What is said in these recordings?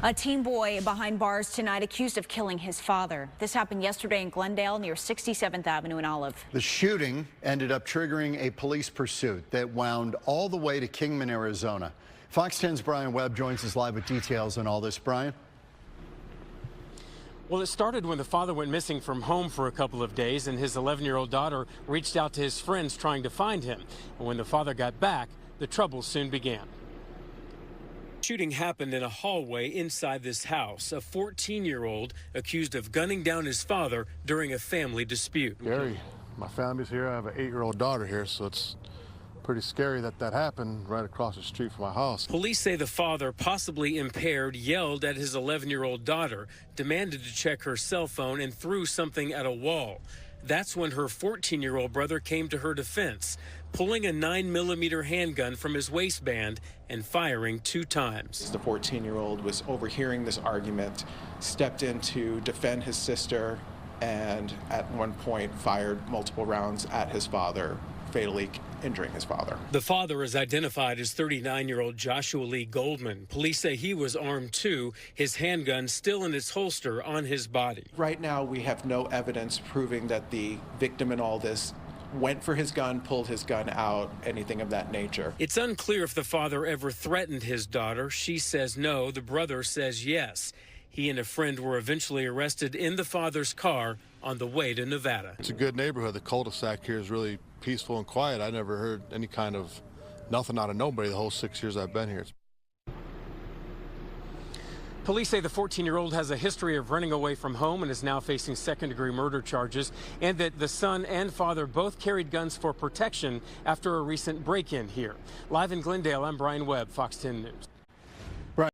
A teen boy behind bars tonight accused of killing his father. This happened yesterday in Glendale near 67th Avenue and Olive. The shooting ended up triggering a police pursuit that wound all the way to Kingman, Arizona. Fox 10's Brian Webb joins us live with details on all this. Brian? Well, it started when the father went missing from home for a couple of days, and his 11-year-old daughter reached out to his friends trying to find him. And when the father got back, the trouble soon began. Shooting happened in a hallway inside this house. A 14-year-old accused of gunning down his father during a family dispute. Scary. My family's here. I have an 8-year-old daughter here, so it's pretty scary that happened right across the street from my house. Police say the father, possibly impaired, yelled at his 11-year-old daughter, demanded to check her cell phone, and threw something at a wall. That's when her 14-year-old brother came to her defense, pulling a 9mm handgun from his waistband and firing 2 times. The 14-year-old was overhearing this argument, stepped in to defend his sister, and at one point fired multiple rounds at his father, fatally injuring his father. The father is identified as 39-year-old Joshua Lee Goldman. Police say he was armed too, his handgun still in its holster on his body. Right now, we have no evidence proving that the victim in all this went for his gun, pulled his gun out, anything of that nature. It's unclear if the father ever threatened his daughter. She says no. The brother says yes. He and a friend were eventually arrested in the father's car on the way to Nevada. It's a good neighborhood. The cul-de-sac here is really peaceful and quiet. I never heard any kind of nothing out of nobody the whole 6 years I've been here. Police say the 14-year-old has a history of running away from home and is now facing second-degree murder charges, and that the son and father both carried guns for protection after a recent break-in here. Live in Glendale, I'm Brian Webb, Fox 10 News.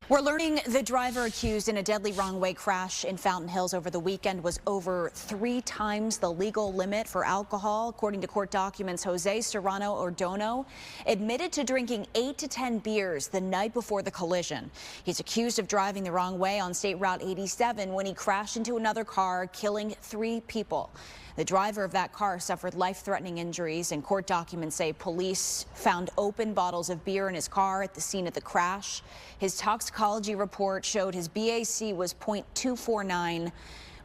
We're learning the driver accused in a deadly wrong-way crash in Fountain Hills over the weekend was over 3 times the legal limit for alcohol. According to court documents, Jose Serrano Ordono admitted to drinking 8 to 10 beers the night before the collision. He's accused of driving the wrong way on State Route 87 when he crashed into another car, killing 3 people. The driver of that car suffered life-threatening injuries, and court documents say police found open bottles of beer in his car at the scene of the crash. His toxicology report showed his BAC was .249,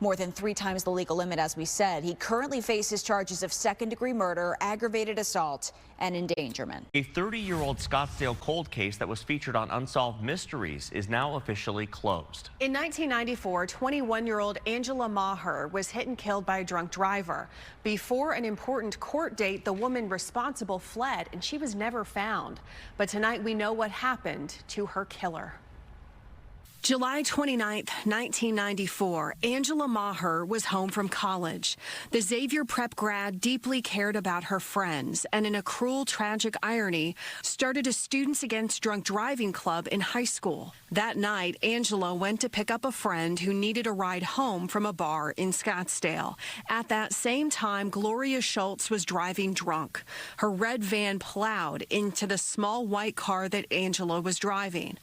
more than 3 times the legal limit, as we said. He currently faces charges of second-degree murder, aggravated assault, and endangerment. A 30-year-old Scottsdale cold case that was featured on Unsolved Mysteries is now officially closed. In 1994, 21-year-old Angela Maher was hit and killed by a drunk driver. Before an important court date, the woman responsible fled, and she was never found. But tonight, we know what happened to her killer. July 29, 1994, Angela Maher was home from college. The Xavier Prep grad deeply cared about her friends and, in a cruel, tragic irony, started a Students Against Drunk Driving club in high school. That night, Angela went to pick up a friend who needed a ride home from a bar in Scottsdale. At that same time, Gloria Schultz was driving drunk. Her red van plowed into the small white car that Angela was driving.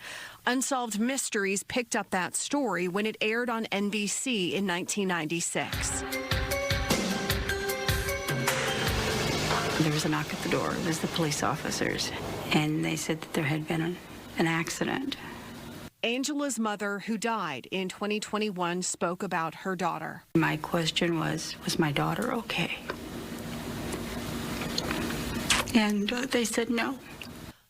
Unsolved Mysteries picked up that story when it aired on NBC in 1996. There was a knock at the door. It was the police officers, and they said that there had been an accident. Angela's mother, who died in 2021, spoke about her daughter. My question was my daughter okay? And they said no.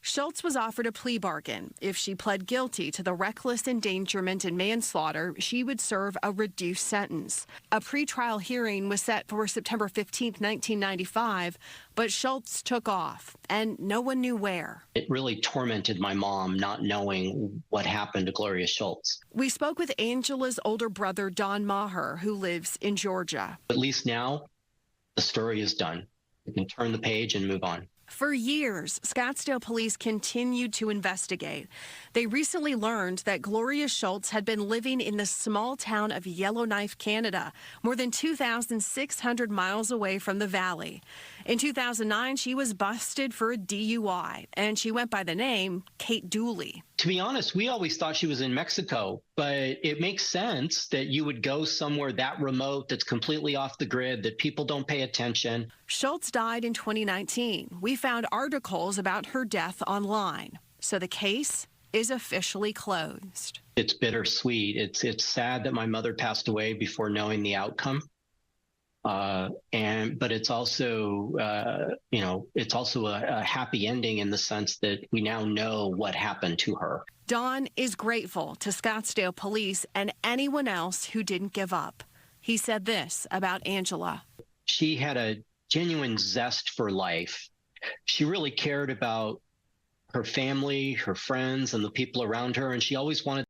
Schultz was offered a plea bargain. If she pled guilty to the reckless endangerment and manslaughter, she would serve a reduced sentence. A pretrial hearing was set for September 15, 1995, but Schultz took off, and no one knew where. It really tormented my mom not knowing what happened to Gloria Schultz. We spoke with Angela's older brother, Don Maher, who lives in Georgia. At least now, the story is done. We can turn the page and move on. For years, Scottsdale police continued to investigate. They recently learned that Gloria Schultz had been living in the small town of Yellowknife, Canada, more than 2,600 miles away from the valley. In 2009, she was busted for a DUI, and she went by the name Kate Dooley. To be honest, we always thought she was in Mexico, but it makes sense that you would go somewhere that remote, that's completely off the grid, that people don't pay attention. Schultz died in 2019. We found articles about her death online. So the case is officially closed. It's bittersweet. It's sad that my mother passed away before knowing the outcome. But it's also, it's also a happy ending in the sense that we now know what happened to her. Don is grateful to Scottsdale police and anyone else who didn't give up. He said this about Angela. She had a genuine zest for life. She really cared about her family, her friends, and the people around her, and she always wanted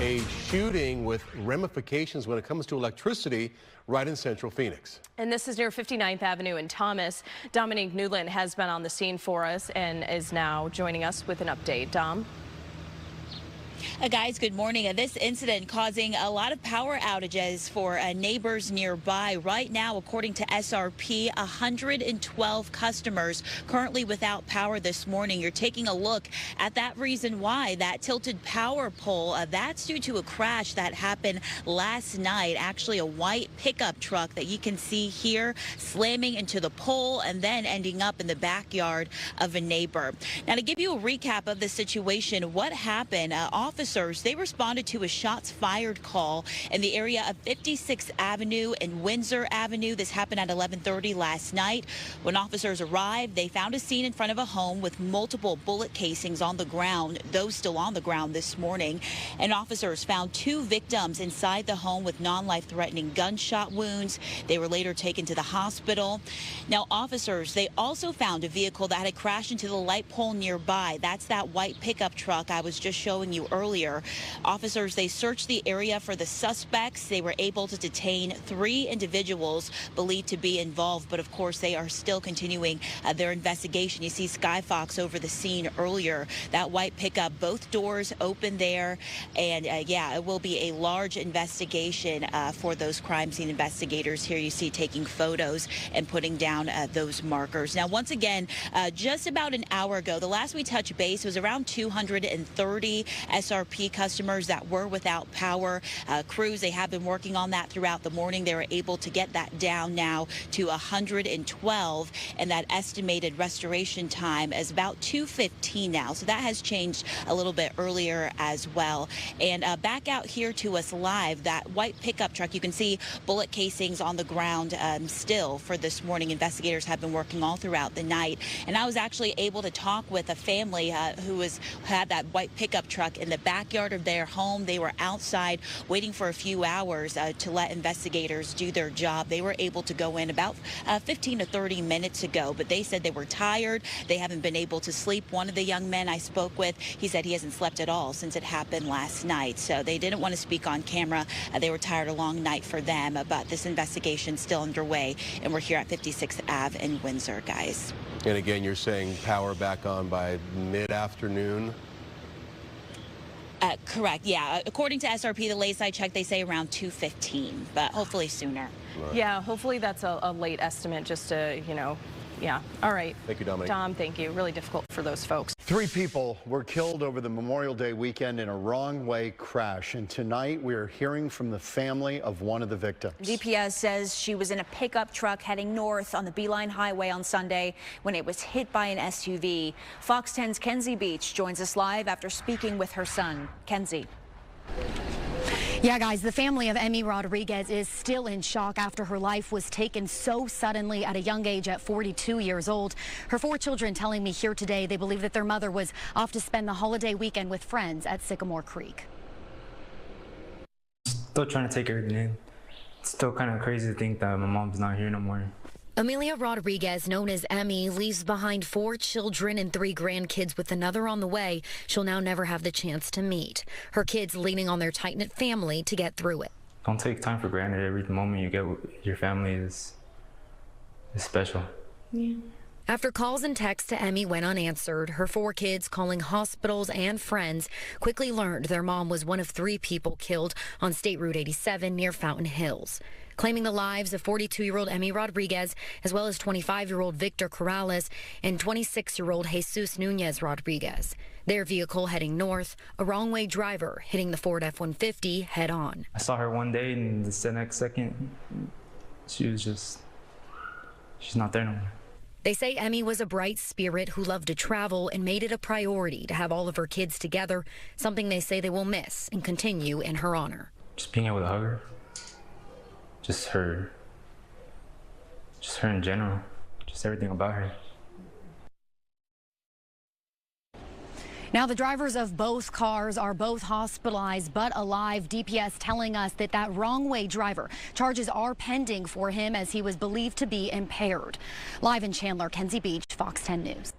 a shooting with ramifications when it comes to electricity right in central Phoenix. And this is near 59th Avenue in Thomas. Dominique Newland has been on the scene for us and is now joining us with an update. Dom? Guys, good morning. This incident causing a lot of power outages for neighbors nearby. Right now, according to SRP, 112 customers currently without power this morning. You're taking a look at that reason why that tilted power pole. That's due to a crash that happened last night. Actually, a white pickup truck that you can see here slamming into the pole and then ending up in the backyard of a neighbor. Now, to give you a recap of the situation, what happened? Officers, they responded to a shots fired call in the area of 56th Avenue and Windsor Avenue. This happened at 11:30 last night. When officers arrived, they found a scene in front of a home with multiple bullet casings on the ground, those still on the ground this morning. And officers found 2 victims inside the home with non-life-threatening gunshot wounds. They were later taken to the hospital. Now, officers, they also found a vehicle that had crashed into the light pole nearby. That's that white pickup truck I was just showing you earlier. Officers, they searched the area for the suspects. They were able to detain 3 individuals believed to be involved, but of course they are still continuing their investigation. You see Skyfox over the scene earlier. That white pickup, both doors open there, and yeah, it will be a large investigation for those crime scene investigators. Here you see taking photos and putting down those markers. Now, once again, just about an hour ago, the last we touched base was around 230 SRP customers that were without power. Crews, they have been working on that throughout the morning. They were able to get that down now to 112, and that estimated restoration time is about 2:15 now. So that has changed a little bit earlier as well. And back out here to us live, that white pickup truck, you can see bullet casings on the ground still for this morning. Investigators have been working all throughout the night. And I was actually able to talk with a family who had that white pickup truck in the backyard of their home. They were outside waiting for a few hours to let investigators do their job. They were able to go in about 15 to 30 minutes ago, but they said they were tired. They haven't been able to sleep. One of the young men I spoke with, he said he hasn't slept at all since it happened last night. So they didn't want to speak on camera. They were tired, a long night for them, but this investigation is still underway, and we're here at 56th Ave in Windsor, guys. And again, you're saying power back on by mid-afternoon? Correct, yeah. According to SRP, the latest I checked, they say around 2:15, but hopefully sooner. Right. Yeah, hopefully that's a late estimate just to, yeah. All right. Thank you, Dominic. Dom, thank you. Really difficult for those folks. 3 people were killed over the Memorial Day weekend in a wrong-way crash. And tonight we are hearing from the family of one of the victims. DPS says she was in a pickup truck heading north on the Beeline Highway on Sunday when it was hit by an SUV. Fox 10's Kenzie Beach joins us live after speaking with her son. Kenzie. Yeah, guys, the family of Emmy Rodriguez is still in shock after her life was taken so suddenly at a young age at 42 years old. Her 4 children telling me here today they believe that their mother was off to spend the holiday weekend with friends at Sycamore Creek. Still trying to take everything in. It's still kind of crazy to think that my mom's not here no more. Amelia Rodriguez, known as Emmy, leaves behind 4 children and 3 grandkids with another on the way she'll now never have the chance to meet. Her kids leaning on their tight-knit family to get through it. Don't take time for granted. Every moment you get with your family is special. Yeah. After calls and texts to Emmy went unanswered, her 4 kids calling hospitals and friends quickly learned their mom was one of 3 people killed on State Route 87 near Fountain Hills. Claiming the lives of 42-year-old Emmy Rodriguez, as well as 25-year-old Victor Corrales and 26-year-old Jesus Nunez Rodriguez. Their vehicle heading north, a wrong-way driver hitting the Ford F-150 head-on. I saw her one day, and the next second, she's not there no more. They say Emmy was a bright spirit who loved to travel and made it a priority to have all of her kids together, something they say they will miss and continue in her honor. Just being able to hug her, just her in general, just everything about her. Now, the drivers of both cars are both hospitalized but alive. DPS telling us that wrong-way driver charges are pending for him as he was believed to be impaired. Live in Chandler, Kenzie Beach, Fox 10 News.